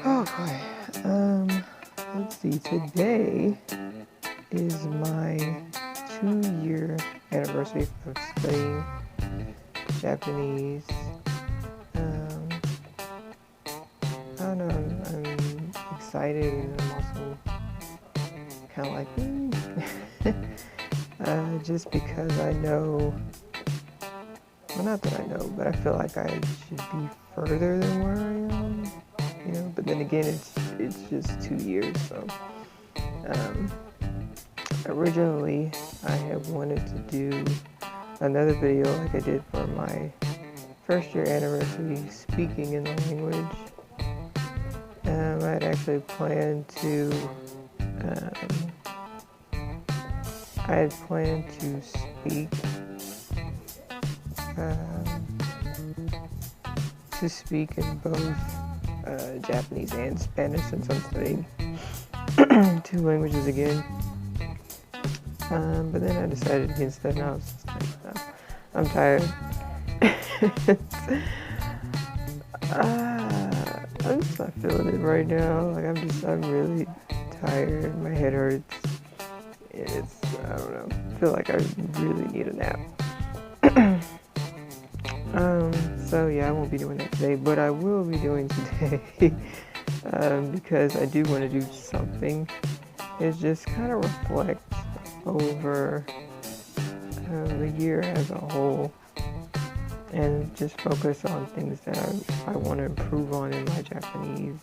Oh boy. Let's see. Today is my 2-year anniversary of studying Japanese. Um, I don't know. I'm excited, and I'm also kind of like, just because I know. Well, not that I know, but I feel like I should be further than where I am. But then again, it's just 2 years. So um, originally, I had wanted to do another video like I did for my first year anniversary, speaking in the language. I had actually planned to. I had planned to speak. In both Japanese and Spanish, since I'm studying two languages again. But then I decided against that, and I was just like, no, I'm tired. I'm just not feeling it right now. Like I'm really tired. My head hurts. I don't know. I feel like I really need a nap. So yeah, I won't be doing that today, but I will be doing today because I do want to do something. Is just kind of reflect over the year as a whole, and just focus on things that I want to improve on in my Japanese.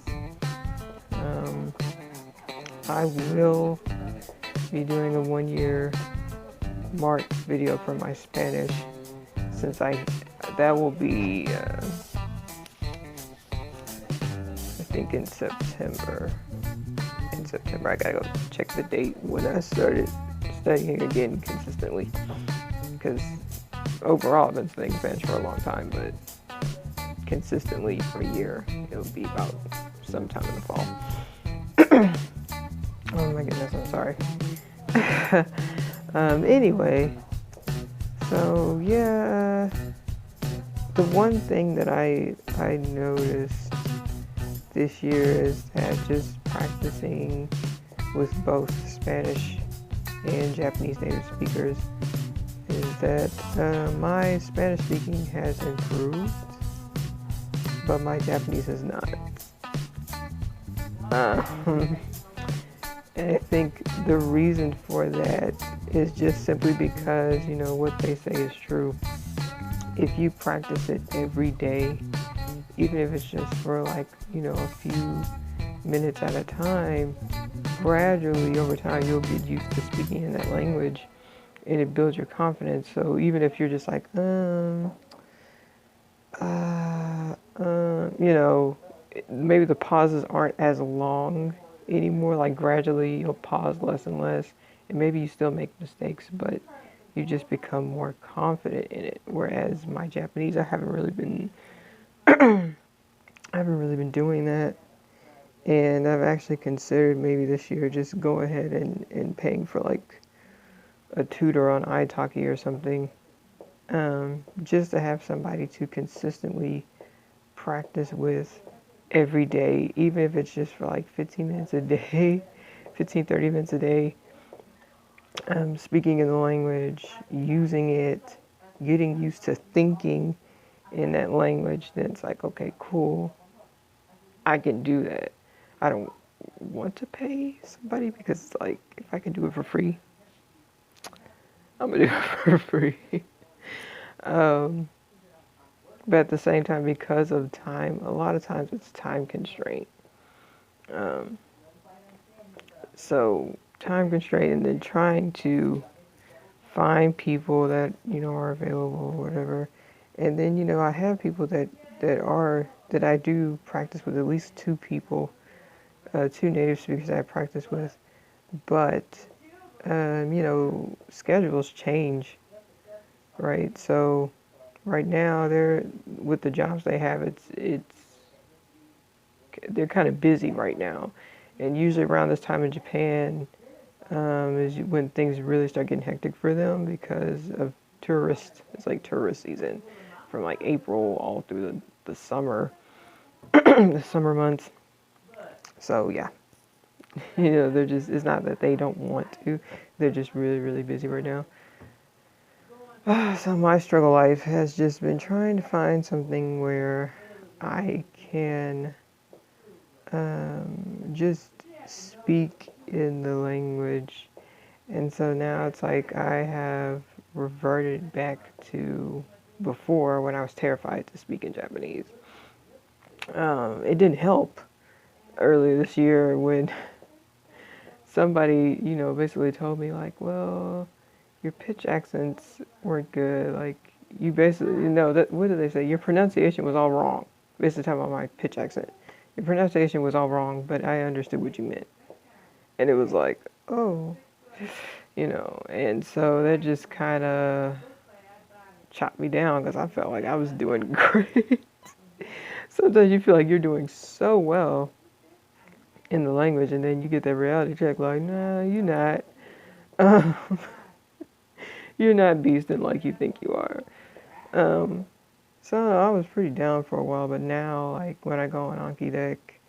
I will be doing a 1-year mark video for my Spanish, since that will be I think in September. I gotta go check the date when I started studying again consistently, because overall I've been studying Spanish for a long time, but consistently for a year it'll be about sometime in the fall. Oh my goodness, I'm sorry. Anyway, so yeah, the one thing that I noticed this year is that just practicing with both Spanish and Japanese native speakers is that my Spanish speaking has improved, but my Japanese has not. And I think the reason for that is just simply because, what they say is true. If you practice it every day, even if it's just for a few minutes at a time, gradually over time you'll get used to speaking in that language, and it builds your confidence. So even if you're just like, maybe the pauses aren't as long anymore, like gradually you'll pause less and less, and maybe you still make mistakes, but you just become more confident in it. Whereas my Japanese, I haven't really been doing that, and I've actually considered maybe this year just go ahead and paying for like a tutor on italki or something, just to have somebody to consistently practice with every day, even if it's just for like 15 minutes a day, 30 minutes a day, speaking in the language, using it, getting used to thinking in that language. Then it's like, okay, cool, I can do that. I don't want to pay somebody, because it's like, if I can do it for free, I'm gonna do it for free. But at the same time, because of time, a lot of times it's time constraint. So time constraint, and then trying to find people that are available or whatever. And then I have people that I do practice with, at least two people, two native speakers that I practice with. But schedules change, right? So right now they're with the jobs they have, they're kind of busy right now, and usually around this time in Japan is when things really start getting hectic for them, because of tourist. It's like tourist season from like April all through the summer. the summer months. So yeah, they're just, it's not that they don't want to, they're just really, really busy right now. So my struggle life has just been trying to find something where I can just speak in the language. And so now it's like I have reverted back to before when I was terrified to speak in Japanese. It didn't help earlier this year when somebody, basically told me like, well, your pitch accents weren't good. Like you basically, that what did they say? Your pronunciation was all wrong. Basically talking about my pitch accent. Your pronunciation was all wrong, but I understood what you meant. And it was like, oh, and so that just kind of chopped me down because I felt like I was doing great. Sometimes you feel like you're doing so well in the language, and then you get that reality check like, nah, you're not. Um, you're not beasting like you think you are. So I was pretty down for a while, but now, like, when I go on Anki Deck,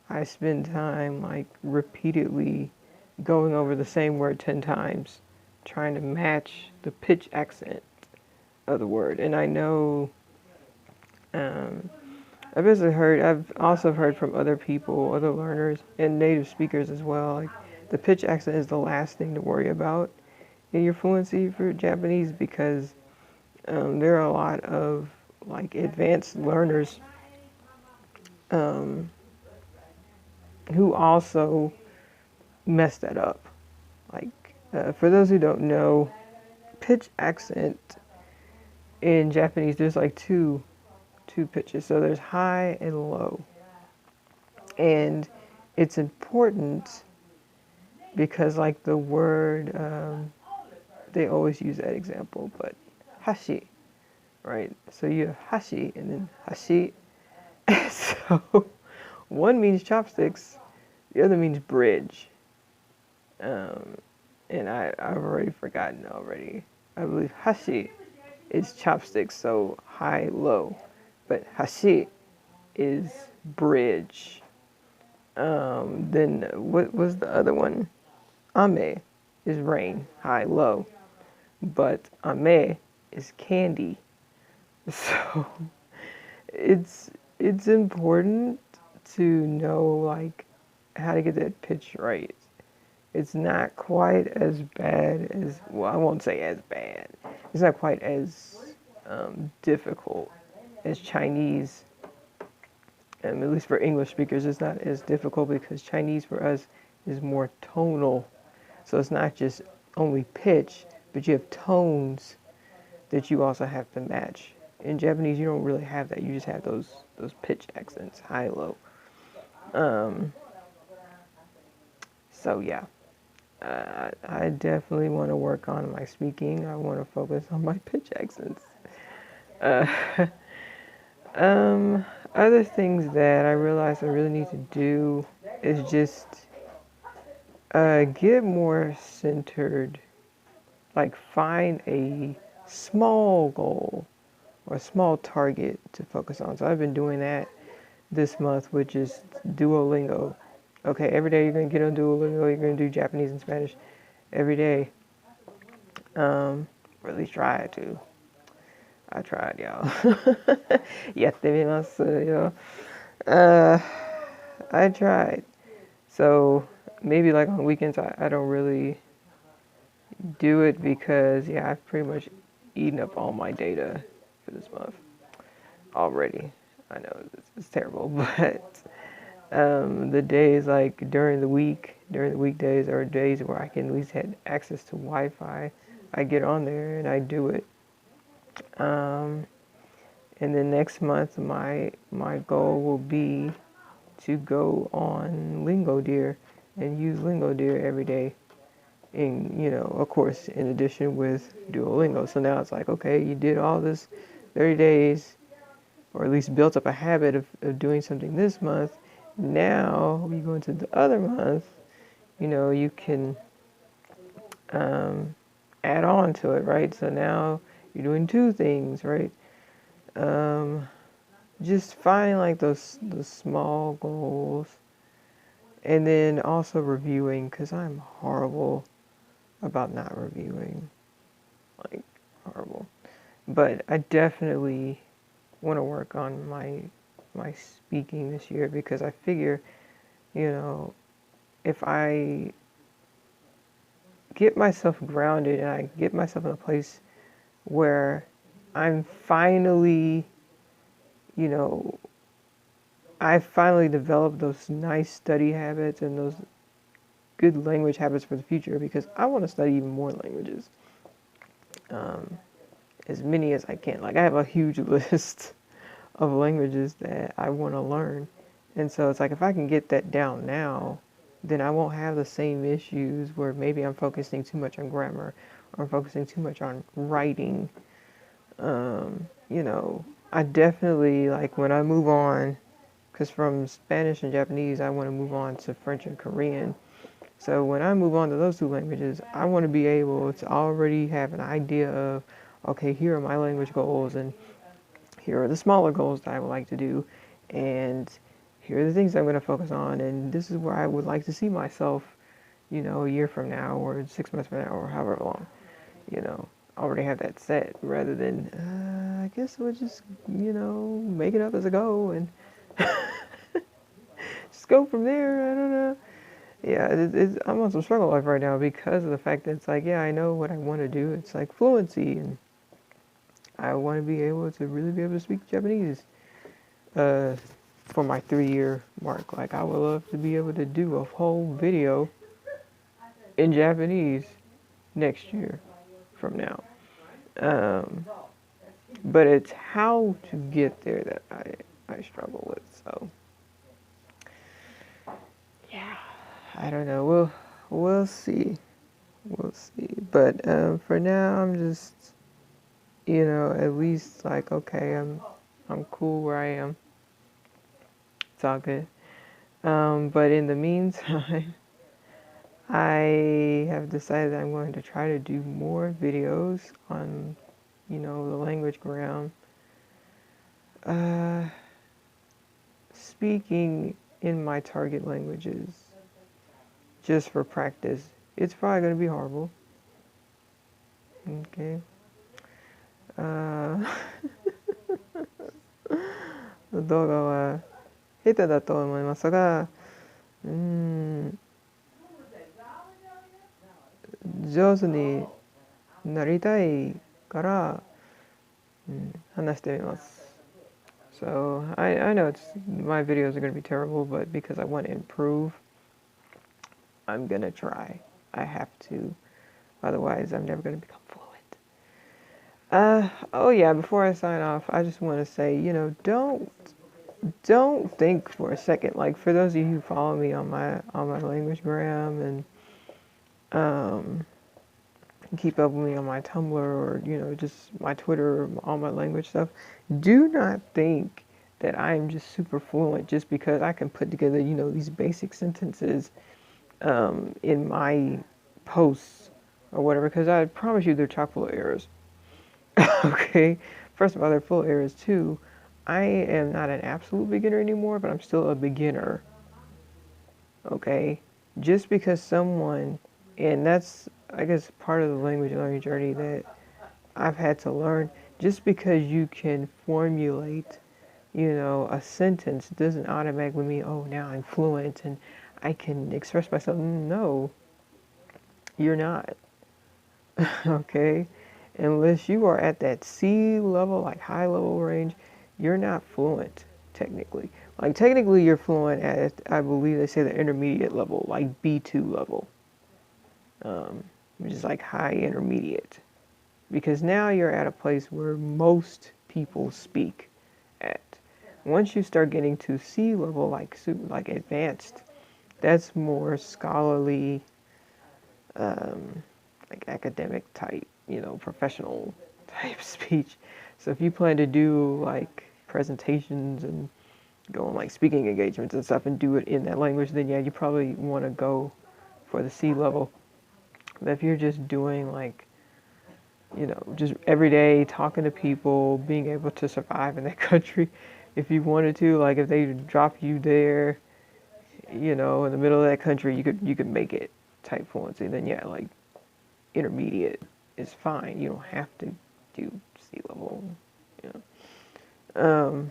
I spend time, like, repeatedly going over the same word 10 times, trying to match the pitch accent of the word. And I know, I've also heard from other people, other learners, and native speakers as well, like, the pitch accent is the last thing to worry about in your fluency for Japanese because there are a lot of, like, advanced learners who also mess that up. Like, for those who don't know, pitch accent in Japanese, there's like two pitches. So there's high and low. And it's important because, like, the word, they always use that example, but hashi, right? So you have hashi and then hashi. So one means chopsticks, the other means bridge. And I've already forgotten already. I believe hashi is chopsticks, so high, low. But hashi is bridge. Then what was the other one? Ame is rain, high, low. But ame is candy. So it's important to know, like, how to get that pitch right. It's not quite as bad as, well, I won't say as bad. It's not quite as difficult as Chinese. At least for English speakers, it's not as difficult because Chinese for us is more tonal. So it's not just only pitch, but you have tones that you also have to match. In Japanese, you don't really have that. You just have those pitch accents, high, low. So yeah. I definitely want to work on my speaking. I want to focus on my pitch accents. Uh, other things that I realize I really need to do is just get more centered. Like, find a small goal or a small target to focus on. So I've been doing that this month, which is Duolingo. Okay, every day you're going to get on Duolingo, you're going to do Japanese and Spanish every day. Or at least try to. I tried, y'all. Yattemimasu, yo. I tried. So maybe like on weekends I don't really do it because, yeah, I've pretty much eaten up all my data for this month already. I know it's terrible, but the days, like during the weekdays or days where I can at least have access to Wi-Fi, I get on there and I do it. And then next month, my goal will be to go on Lingo Deer and use Lingo Deer every day. In, of course, in addition with Duolingo. So now it's like, okay, you did all this 30 days, or at least built up a habit of doing something this month. Now, when you go into the other month, you can add on to it, right? So now you're doing two things, right? just finding like those small goals, and then also reviewing, because I'm horrible about not reviewing, like horrible. But I definitely want to work on my speaking this year, because I figure, you know, if I get myself grounded and I get myself in a place where I'm finally, you know, I finally developed those nice study habits and those good language habits for the future, because I want to study even more languages, um, as many as I can. Like, I have a huge list of languages that I want to learn, and so it's like if I can get that down now, then I won't have the same issues where maybe I'm focusing too much on grammar or I'm focusing too much on writing. You know, I definitely, like, when I move on, because from Spanish and Japanese, I want to move on to French and Korean. So when I move on to those two languages, I want to be able to already have an idea of, okay, here are my language goals, and here are the smaller goals that I would like to do, and here are the things I'm going to focus on, and this is where I would like to see myself, you know, a year from now, or 6 months from now, or however long, you know. Already have that set, rather than, I guess we'll just, you know, make it up as I go, and just go from there. I don't know. Yeah, I'm on some struggle life right now, because of the fact that it's like, yeah, I know what I want to do. It's like fluency, and I want to be able to really be able to speak Japanese uh, for my 3-year mark. Like, I would love to be able to do a whole video in Japanese next year from now. Um, but it's how to get there that I struggle with. So, yeah, I don't know. We'll see. We'll see. But for now, I'm just, you know, at least like, okay, I'm cool where I am. It's all good. But in the meantime, I have decided that I'm going to try to do more videos on, you know, the language ground. Speaking in my target languages, just for practice. It's probably going to be horrible. Okay. 動画は下手だと思いますが、上手になりたいから、話してみます。So I know my videos are going to be terrible, but because I want to improve, I'm going to try. I have to. Otherwise, I'm never going to become fluent. Oh yeah, before I sign off, I just want to say, you know, don't think for a second, like, for those of you who follow me on my languagegram, and keep up with me on my Tumblr, or, you know, just my Twitter, all my language stuff, do not think that I'm just super fluent just because I can put together, you know, these basic sentences in my posts or whatever, because I promise you they're chock full of errors. Okay, first of all, they're full of errors too. I am not an absolute beginner anymore, but I'm still a beginner. Okay, just because someone, and that's, I guess, part of the language learning journey that I've had to learn, just because you can formulate, you know, a sentence doesn't automatically mean, oh, now I'm fluent and I can express myself. No, you're not. Okay, unless you are at that C level, like high level range, you're not fluent technically. Like, technically you're fluent at, I believe they say, the intermediate level, like B2 level, which is like high intermediate, because now you're at a place where most people speak at. Once you start getting to C level, like advanced, that's more scholarly, like academic type, you know, professional type speech. So if you plan to do like presentations and go on like speaking engagements and stuff and do it in that language, then yeah, you probably want to go for the C level. But if you're just doing like, you know, just every day talking to people, being able to survive in that country, if you wanted to, like if they drop you there, you know, in the middle of that country, you could make it type fluency. Then yeah, like intermediate is fine. You don't have to do sea level. You know.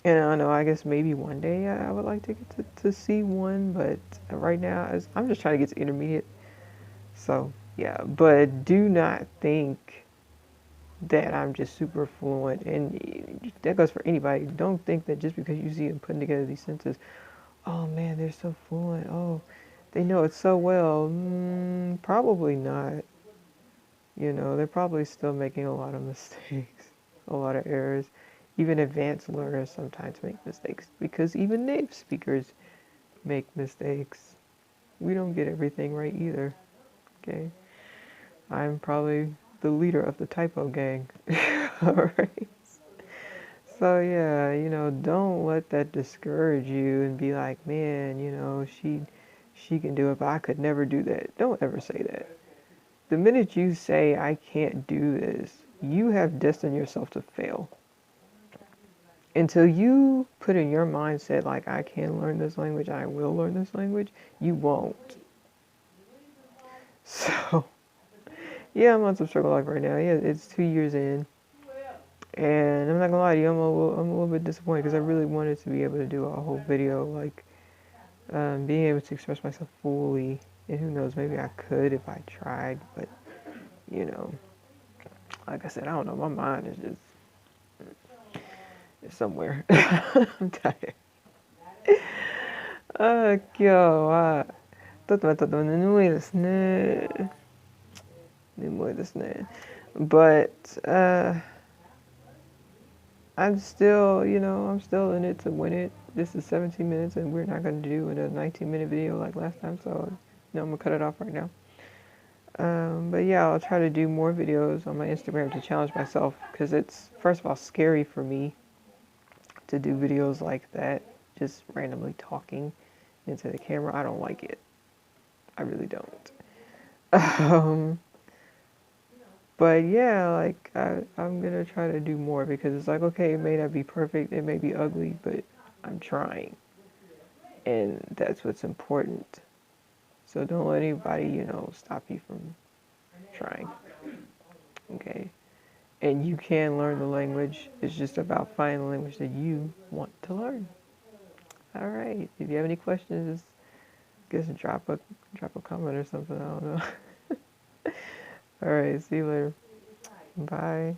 And I know, I guess maybe one day I would like to get to C1, but right now I'm just trying to get to intermediate. So yeah, but do not think that I'm just super fluent, and that goes for anybody. Don't think that just because you see them putting together these sentences, oh man, they're so fluent. Oh, they know it so well. Probably not. You know, they're probably still making a lot of mistakes, a lot of errors. Even advanced learners sometimes make mistakes because even native speakers make mistakes. We don't get everything right either. Okay, I'm probably the leader of the typo gang. All right. So yeah, you know, don't let that discourage you and be like, man, you know, she can do it, but I could never do that. Don't ever say that. The minute you say I can't do this, you have destined yourself to fail. Until you put in your mindset like I can learn this language, I will learn this language, you won't. So yeah, I'm on some struggle life right now. Yeah, it's 2 years in. And I'm not gonna lie to you, I'm a little bit disappointed because I really wanted to be able to do a whole video, like being able to express myself fully. And who knows, maybe I could if I tried, but you know, like I said, I don't know. My mind is just it's somewhere. I'm tired. 今日はとても眠いですね。眠いですね。But I'm still, you know, I'm still in it to win it. This is 17 minutes, and we're not going to do a 19-minute video like last time, so you know, I'm going to cut it off right now. But yeah, I'll try to do more videos on my Instagram to challenge myself, because it's, first of all, scary for me to do videos like that, just randomly talking into the camera. I don't like it. I really don't. But yeah, like I'm gonna try to do more because it's like, okay, it may not be perfect, it may be ugly, but I'm trying. And that's what's important. So don't let anybody, you know, stop you from trying. Okay? And you can learn the language. It's just about finding the language that you want to learn. All right. If you have any questions, just drop a comment or something. I don't know. All right. See you later. Bye.